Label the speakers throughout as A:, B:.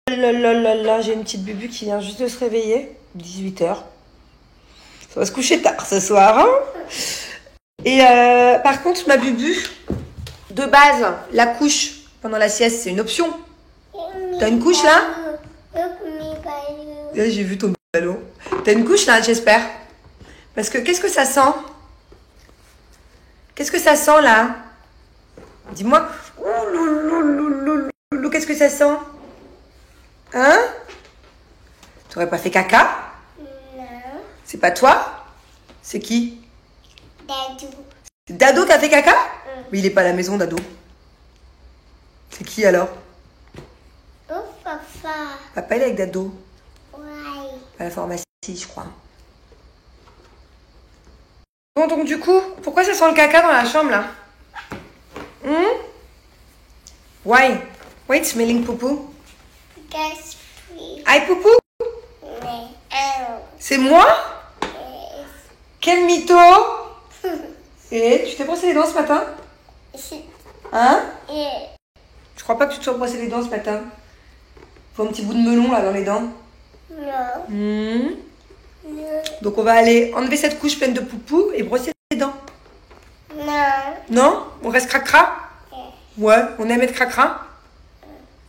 A: là, j'ai une petite bubu qui vient juste de se réveiller. 18 h. Ça va se coucher tard ce soir. Hein, et par contre, ma bubu, de base, la couche pendant la sieste, c'est une option. T'as une couche là? J'ai vu ton ballon. T'as une couche là, j'espère. Parce que qu'est-ce que ça sent? Qu'est-ce que ça sent là? Dis-moi. Qu'est-ce que ça sent? Hein? T'aurais pas fait caca?
B: Non.
A: C'est pas toi? C'est qui?
B: Dado.
A: C'est Dado qui a fait caca? Mais il est pas à la maison, Dado. C'est qui alors?
B: Oh, papa.
A: Papa, il est avec Dado.
B: Ouais.
A: À la pharmacie, je crois. Bon, donc du coup, pourquoi ça sent le caca dans la chambre là? Why? Why it's smelling poupou?
B: That's free.
A: Aïe poupou? C'est moi? Quel mytho? Et tu t'es brossé les dents ce matin? Hein? Je crois pas que tu te sois brossé les dents ce matin. Faut un petit bout de melon là dans les dents.
B: Non.
A: Donc on va aller enlever cette couche pleine de poupou et brosser les dents.
B: Non.
A: Non? On reste cracra? Ouais, on aime être cracra?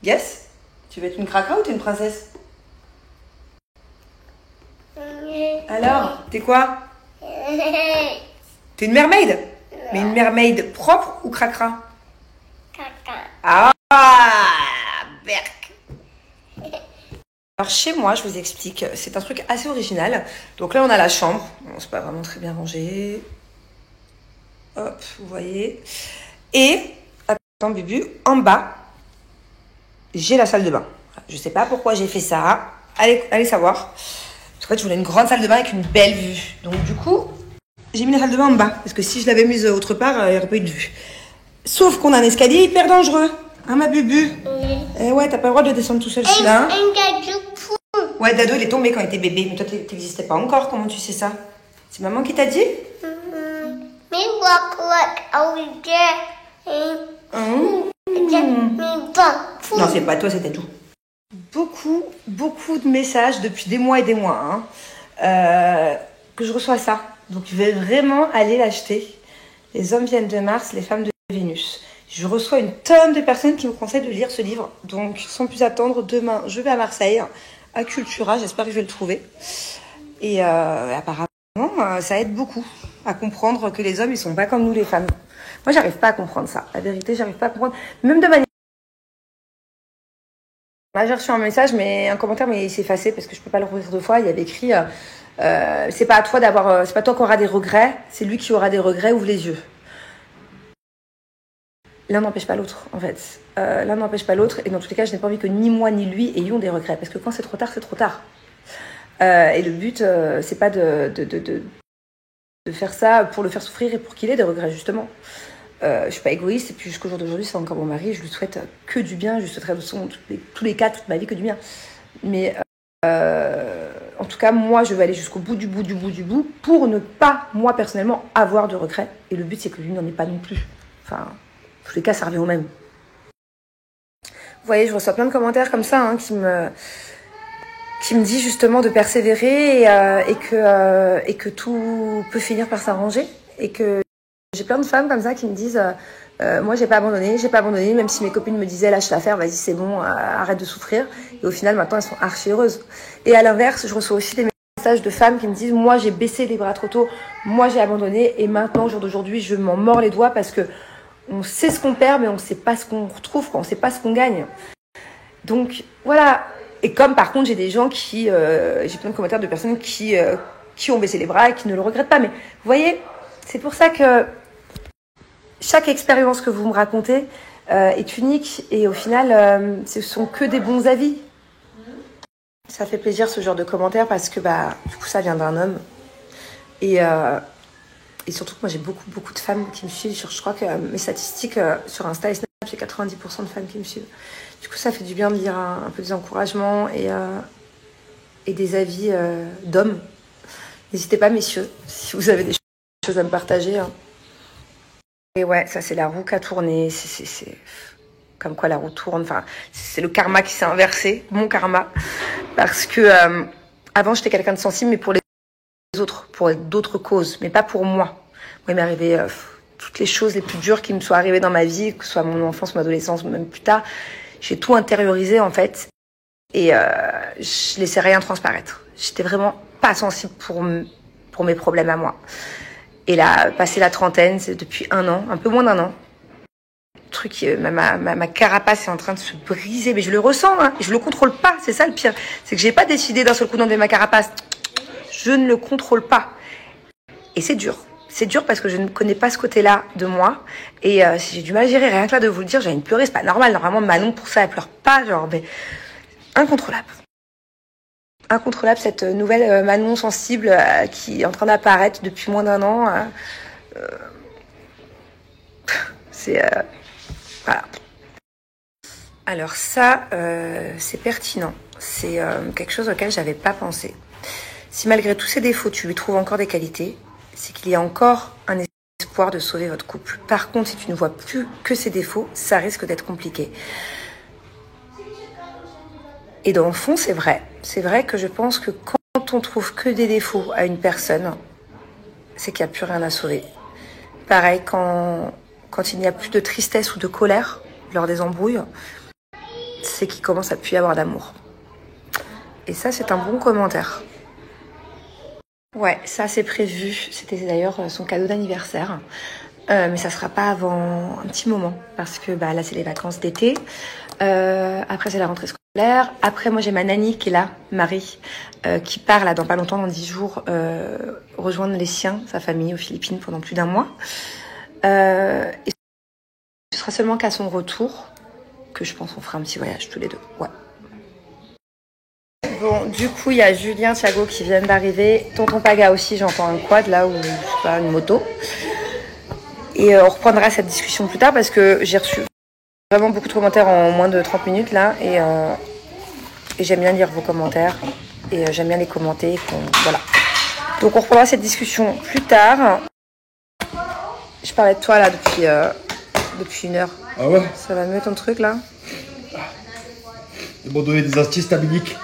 A: Yes? Tu veux être une cracra ou t'es une princesse? Alors, t'es quoi? T'es une mermaid? Mais une mermaid propre ou cracra?
B: Caca.
A: Ah, berk. Alors chez moi, je vous explique, c'est un truc assez original. Donc là, on a la chambre. Bon, c'est pas vraiment très bien rangé. Hop, vous voyez. Et, attends, Bubu, en bas, j'ai la salle de bain. Je sais pas pourquoi j'ai fait ça. Allez savoir. Parce qu'en fait, je voulais une grande salle de bain avec une belle vue. Donc du coup, j'ai mis la salle de bain en bas. Parce que si je l'avais mise autre part, il n'y aurait pas eu de vue. Sauf qu'on a un escalier hyper dangereux. Hein, ma Bubu? Eh ouais, t'as pas le droit de descendre tout seul celui-là. Ouais, Dado, il est tombé quand il était bébé. Mais toi, t'existais pas encore. Comment tu sais ça? C'est maman qui t'a dit?
B: Me walk like over there.
A: Non, c'est pas toi, c'était tout. Beaucoup de messages depuis des mois et des mois que je reçois ça. Donc, je vais vraiment aller l'acheter. Les hommes viennent de Mars, les femmes de Vénus. Je reçois une tonne de personnes qui me conseillent de lire ce livre. Donc, sans plus attendre, demain, je vais à Marseille, à Cultura. J'espère que je vais le trouver. Et apparemment, ça aide beaucoup à comprendre que les hommes, ils sont pas comme nous, les femmes. Moi, j'arrive pas à comprendre ça. La vérité, j'arrive pas à comprendre. Même de manière... Là, j'ai reçu un message, un commentaire, mais il s'est effacé parce que je peux pas le rouvrir 2 fois. Il y avait écrit c'est pas à toi d'avoir, c'est pas toi qui auras des regrets, c'est lui qui aura des regrets. Ouvre les yeux. L'un n'empêche pas l'autre, en fait. L'un n'empêche pas l'autre, et dans tous les cas, je n'ai pas envie que ni moi ni lui ayons des regrets, parce que quand c'est trop tard, c'est trop tard. Et le but, c'est pas de faire ça pour le faire souffrir et pour qu'il ait des regrets, justement. Je suis pas égoïste, et puis jusqu'au jour d'aujourd'hui, c'est encore mon mari, je lui souhaite que du bien, je lui souhaiterais dans tous les cas, toute ma vie, que du bien. Mais en tout cas, moi, je vais aller jusqu'au bout du bout pour ne pas, moi, personnellement, avoir de regrets. Et le but, c'est que lui n'en ait pas non plus. Enfin, en tous les cas, ça revient au même. Vous voyez, je reçois plein de commentaires comme ça, qui me dit justement de persévérer et que tout peut finir par s'arranger. Et que j'ai plein de femmes comme ça qui me disent moi j'ai pas abandonné, même si mes copines me disaient lâche l'affaire, vas-y c'est bon, arrête de souffrir. Et au final maintenant elles sont archi heureuses. Et à l'inverse, je reçois aussi des messages de femmes qui me disent moi j'ai baissé les bras trop tôt, moi j'ai abandonné et maintenant au jour d'aujourd'hui je m'en mords les doigts parce que on sait ce qu'on perd mais on sait pas ce qu'on retrouve, on sait pas ce qu'on gagne. Donc voilà. Et comme par contre j'ai des gens qui j'ai plein de commentaires de personnes qui ont baissé les bras et qui ne le regrettent pas. Mais vous voyez, c'est pour ça que chaque expérience que vous me racontez est unique et au final ce sont que des bons avis. Ça fait plaisir ce genre de commentaires parce que du coup ça vient d'un homme et surtout que moi j'ai beaucoup de femmes qui me suivent. Je crois que mes statistiques sur Insta et Snap, j'ai 90% de femmes qui me suivent. Du coup ça fait du bien de lire un peu des encouragements et des avis d'hommes. N'hésitez pas messieurs si vous avez des choses à me partager. Et ouais, ça c'est la roue qui a tourné. Comme quoi la roue tourne. Enfin, c'est le karma qui s'est inversé, mon karma. Parce que avant, j'étais quelqu'un de sensible, mais pour les autres, pour d'autres causes, mais pas pour moi. Moi, il m'est arrivé toutes les choses les plus dures qui me sont arrivées dans ma vie, que ce soit mon enfance, mon adolescence, même plus tard. J'ai tout intériorisé, en fait. Et je laissais rien transparaître. J'étais vraiment pas sensible pour mes problèmes à moi. Et là, passé la trentaine, c'est depuis 1 an, un peu moins d'1 an. Le truc, ma carapace est en train de se briser, mais je le ressens, hein, et je le contrôle pas. C'est ça le pire, c'est que j'ai pas décidé d'un seul coup d'enlever ma carapace. Je ne le contrôle pas, et c'est dur. C'est dur parce que je ne connais pas ce côté-là de moi, et j'ai du mal à gérer. Rien que là de vous le dire, j'ai envie de pleurer, c'est pas normal. Normalement, Manon pour ça, elle pleure pas, genre, mais incontrôlable. Incontrôlable, cette nouvelle Manon sensible qui est en train d'apparaître depuis moins d'1 an. C'est voilà. Alors ça, c'est pertinent. C'est quelque chose auquel j'avais pas pensé. Si malgré tous ses défauts, tu lui trouves encore des qualités, c'est qu'il y a encore un espoir de sauver votre couple. Par contre, si tu ne vois plus que ses défauts, ça risque d'être compliqué. Et dans le fond, c'est vrai. C'est vrai que je pense que quand on trouve que des défauts à une personne, c'est qu'il n'y a plus rien à sauver. Pareil, quand il n'y a plus de tristesse ou de colère lors des embrouilles, c'est qu'il commence à plus y avoir d'amour. Et ça, c'est un bon commentaire. Ouais, ça c'est prévu. C'était d'ailleurs son cadeau d'anniversaire. Mais ça sera pas avant un petit moment. Parce que là, c'est les vacances d'été. Après, c'est la rentrée scolaire. Après, moi, j'ai ma nanny qui est là, Marie, qui part là dans pas longtemps, dans 10 jours, rejoindre les siens, sa famille aux Philippines pendant plus d'1 mois. Et ce sera seulement qu'à son retour que je pense qu'on fera un petit voyage tous les deux. Ouais. Bon, du coup, il y a Julien, Thiago qui viennent d'arriver. Tonton Paga aussi, j'entends un quad là, ou je sais pas, une moto. Et on reprendra cette discussion plus tard parce que j'ai reçu vraiment beaucoup de commentaires en moins de 30 minutes là. Et j'aime bien lire vos commentaires. Et j'aime bien les commenter. Voilà. Donc on reprendra cette discussion plus tard. Je parlais de toi là depuis 1 heure.
C: Ah ouais?
A: Ça va mieux ton truc là?
C: Ils m'ont donné des antihistaminiques.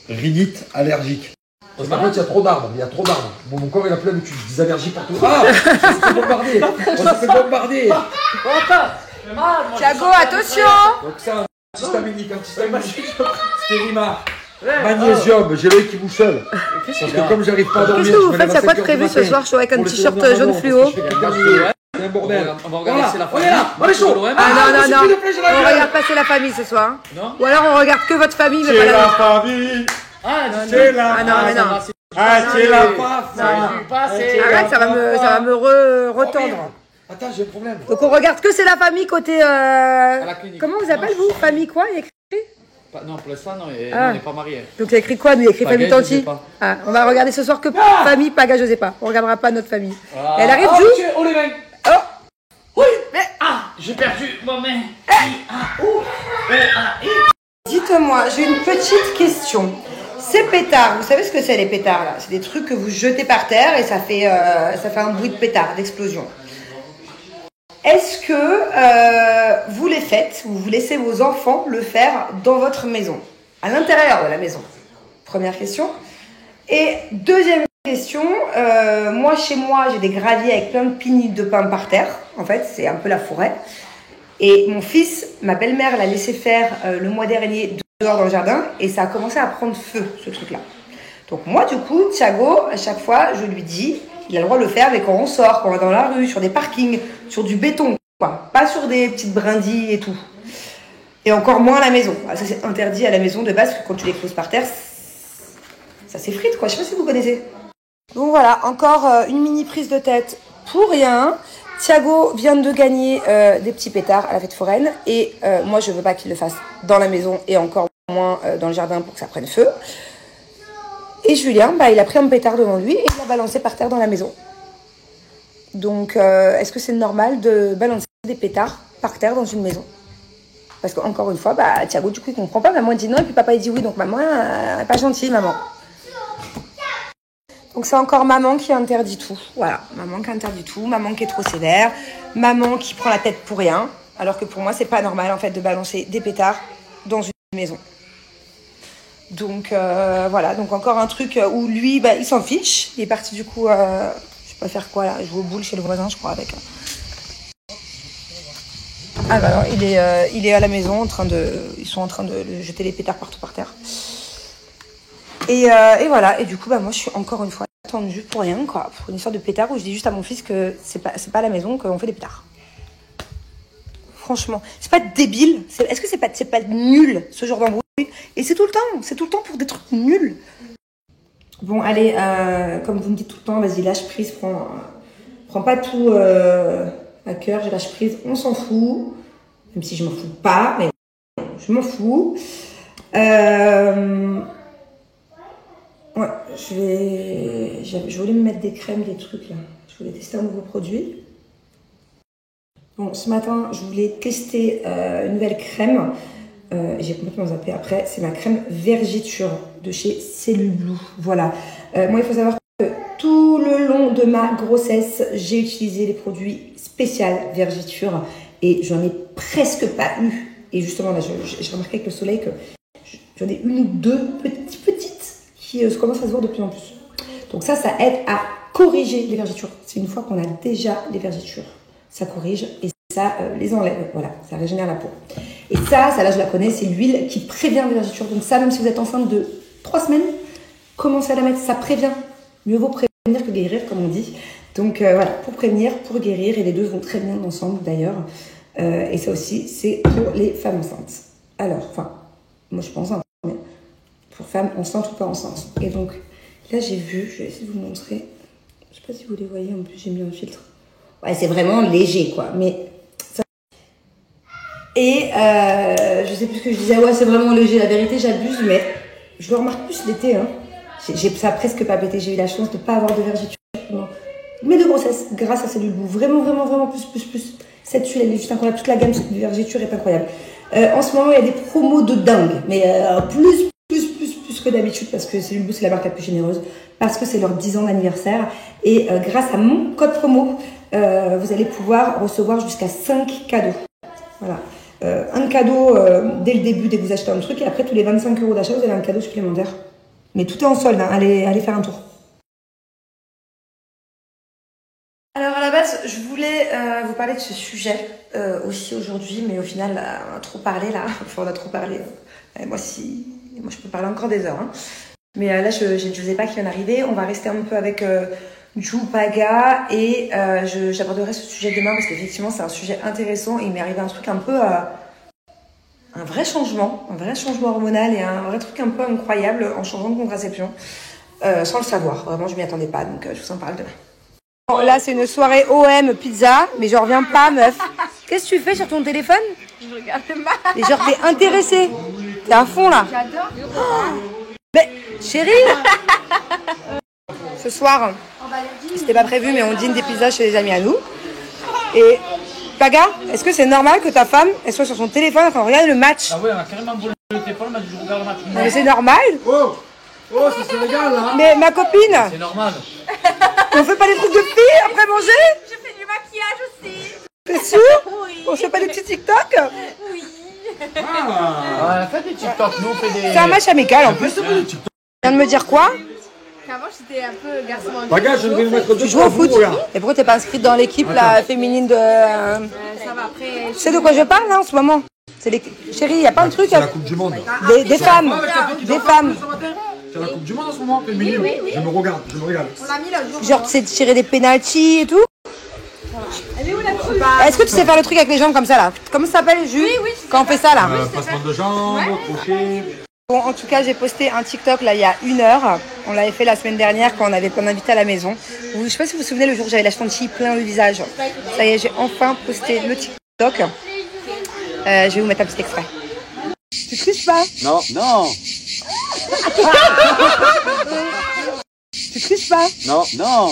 C: Rhinite allergique. Par contre, il y a trop d'arbres. Bon, mon corps, il a plus l'habitude. Des allergies partout. Ah! On s'est fait bombarder.
A: Thiago, attention!
C: Donc ça, antihistaminique. Stérimar. Magnésium, j'ai l'œil qui boussole. Parce que comme j'arrive pas à dormir.
A: Qu'est-ce que vous faites? C'est quoi de prévu ce soir? Je suis avec un t-shirt jaune fluo.
C: C'est un bordel.
D: On va regarder c'est la famille.
C: On est chaud.
A: Ah non. On regarde passer la famille ce soir.
D: Non.
A: Ou alors on regarde que votre famille, mais
C: C'est
A: pas la
C: la
A: nôtre.
C: famille.
D: C'est la
A: Ah non, mais non.
C: C'est la paf.
A: Arrête, ça va me retendre.
C: Attends, j'ai un problème.
A: Donc on regarde que c'est la famille côté...
D: la clinique.
A: Comment vous appelez vous? Famille quoi? Il y a écrit?
D: Non, pour l'instant, non,
A: Ah.
D: on n'est pas mariés.
A: Donc il y a écrit quoi? Nous, il y a écrit famille
D: Paga, je sais
A: Tanti.
D: pas.
A: Ah, on va regarder ce soir que famille Paga, je sais pas. On regardera pas notre famille.
D: Ah.
A: Elle arrive,
D: oh,
A: Jou?
D: monsieur, oh les mains.
A: Oh.
D: Oui. Mais, j'ai perdu ma main.
A: Dites-moi, j'ai une petite question. Ces pétards, vous savez ce que c'est les pétards là? C'est des trucs que vous jetez par terre et ça fait un bruit de pétard, d'explosion. Est-ce que vous les faites ou vous laissez vos enfants le faire dans votre maison, à l'intérieur de la maison? Première question. Et deuxième question, moi chez moi j'ai des graviers avec plein de pignes de pin par terre. En fait, c'est un peu la forêt. Et mon fils, ma belle-mère l'a laissé faire le mois dernier dehors dans le jardin et ça a commencé à prendre feu, ce truc-là. Donc moi, du coup, Thiago, à chaque fois, je lui dis, il a le droit de le faire, mais quand on sort, quand on va dans la rue, sur des parkings, sur du béton, quoi. Pas sur des petites brindilles et tout. Et encore moins à la maison. Ça, c'est interdit à la maison de base, parce que quand tu les poses par terre, ça s'effrite, quoi. Je sais pas si vous connaissez. Donc voilà, encore une mini prise de tête pour rien. Thiago vient de gagner des petits pétards à la fête foraine et moi je veux pas qu'il le fasse dans la maison et encore moins dans le jardin pour que ça prenne feu. Et Julien, il a pris un pétard devant lui et il l'a balancé par terre dans la maison. Donc est-ce que c'est normal de balancer des pétards par terre dans une maison? Parce qu'encore une fois, Thiago du coup il comprend pas, maman dit non et puis papa il dit oui, donc maman elle est pas gentille maman. Donc c'est encore maman qui interdit tout. Voilà, maman qui interdit tout, maman qui est trop sévère, maman qui prend la tête pour rien. Alors que pour moi, c'est pas normal en fait de balancer des pétards dans une maison. Donc voilà, donc encore un truc où lui, bah, il s'en fiche. Il est parti du coup, je sais pas faire quoi là, jouer aux boules chez le voisin, je crois, avec. Ah bah alors, il est à la maison ils sont en train de jeter les pétards partout par terre. Et voilà, et du coup, bah moi, je suis encore une fois attendue pour rien, quoi, pour une histoire de pétards où je dis juste à mon fils que c'est pas à la maison qu'on fait des pétards. Franchement, c'est pas débile. Est-ce que c'est pas nul ce genre d'embrouille? Et c'est tout le temps pour des trucs nuls. Bon, allez, comme vous me dites tout le temps, vas-y, lâche prise, prends pas tout à cœur, j'ai lâche prise, on s'en fout. Même si je m'en fous pas, mais je m'en fous. Ouais, je voulais me mettre des crèmes, des trucs là. Je voulais tester un nouveau produit. Bon, ce matin, je voulais tester une nouvelle crème. J'ai complètement zappé après. C'est ma crème Vergiture de chez Cellule Blue. Voilà. Moi, il faut savoir que tout le long de ma grossesse, j'ai utilisé les produits spéciaux Vergiture et j'en ai presque pas eu. Et justement, là, j'ai remarqué avec le soleil que j'en ai une ou deux petites qui commencent à se voir de plus en plus. Donc ça aide à corriger les vergitures. C'est une fois qu'on a déjà les vergitures. Ça corrige et ça les enlève. Voilà, ça régénère la peau. Et ça là je la connais, c'est l'huile qui prévient les vergitures. Donc ça, même si vous êtes enceinte de 3 semaines, commencez à la mettre, ça prévient. Mieux vaut prévenir que guérir, comme on dit. Donc voilà, pour prévenir, pour guérir, et les deux vont très bien ensemble d'ailleurs. Et ça aussi, c'est pour les femmes enceintes. Alors, enfin, moi je pense, hein, mais pour femmes enceintes ou pas enceintes. Et donc, là j'ai vu, je vais essayer de vous montrer. Je sais pas si vous les voyez, en plus j'ai mis un filtre. Ouais, c'est vraiment léger, quoi. Mais ça... Et je sais plus ce que je disais. Ouais, c'est vraiment léger. La vérité, j'abuse, mais je le remarque plus l'été. Hein. Ça a presque pas pété. J'ai eu la chance de ne pas avoir de vergeture pendant mes 2 grossesses, grâce à Cellule Blue. Vraiment plus. Cette huile, elle est juste incroyable. Toute la gamme de vergeture est incroyable. En ce moment, il y a des promos de dingue. Mais plus que d'habitude, parce que Cellule Blue, c'est la marque la plus généreuse. Parce que c'est leur 10 ans d'anniversaire. Et grâce à mon code promo, vous allez pouvoir recevoir jusqu'à 5 cadeaux. Voilà. Un cadeau dès le début, dès que vous achetez un truc. Et après, tous les 25 € d'achat, vous avez un cadeau supplémentaire. Mais tout est en solde. Hein. Allez faire un tour. Alors à la base, je voulais vous parler de ce sujet aussi aujourd'hui. Mais au final, on a trop parlé là. Enfin, on a trop parlé. Moi, je peux parler encore des heures. Hein. Mais là, je ne sais pas qui vient d'arriver. On va rester un peu avec... Jupaga et j'aborderai ce sujet demain parce qu'effectivement c'est un sujet intéressant et il m'est arrivé un truc un peu un vrai changement hormonal et un vrai truc un peu incroyable en changeant de contraception sans le savoir, vraiment je m'y attendais pas, donc je vous en parle demain. Bon, là c'est une soirée OM pizza, mais je reviens pas meuf. Qu'est-ce que tu fais sur ton téléphone?
E: Je regarde mal.
A: Et genre t'es intéressée, t'es à fond là.
E: J'adore.
A: Oh, mais chérie ce soir, c'était pas prévu, mais on dîne des pizzas chez les amis à nous. Et Paga, est-ce que c'est normal que ta femme elle soit sur son téléphone en train de regarder le match?
D: Ah ouais, on a carrément brûlé le téléphone, elle m'a dit je regarde le match.
A: Mais c'est normal?
C: Oh, ça se régale là.
A: Mais ma copine,
D: C'est normal.
A: on fait pas des trucs de filles après manger?
E: Je fais du maquillage aussi.
A: T'es sûr?
E: Oui.
A: On fait pas des petits TikTok?
E: Oui.
C: Ah,
D: Faites des TikTok, nous on fait des...
A: C'est un match amical en plus. Tu viens de me dire quoi?
E: Qu'avant j'étais un peu garçon en
C: Regarde, je vais me mettre
A: Tu joues au foot? Et pourquoi t'es pas inscrite dans l'équipe la féminine de...
E: Ça va après.
A: Tu sais de quoi je parle là en ce moment? C'est les... Chérie, y a pas de truc...
C: c'est la Coupe du Monde.
A: Des femmes. Des femmes.
C: C'est la Coupe du Monde en ce moment, féminine.
E: Oui.
C: Je me regarde, je me régale.
E: On l'a mis l'autre jour.
A: Genre tu sais tirer des pénaltys et tout?
E: Elle est où la coupe?
A: Est-ce que tu sais faire le truc avec les jambes comme ça là? Comment ça s'appelle, Jules?
E: Oui,
A: Quand on fait ça là.
C: Passement de jambes, crochet.
A: Bon, en tout cas, j'ai posté un TikTok là il y a 1 heure. On l'avait fait la semaine dernière quand on avait plein d'invités à la maison. Je sais pas si vous vous souvenez, le jour où j'avais la chantilly plein le visage. Ça y est, j'ai enfin posté le TikTok. Je vais vous mettre un petit extrait. Tu triches pas?
F: Non.
A: Tu triches pas?
F: Non.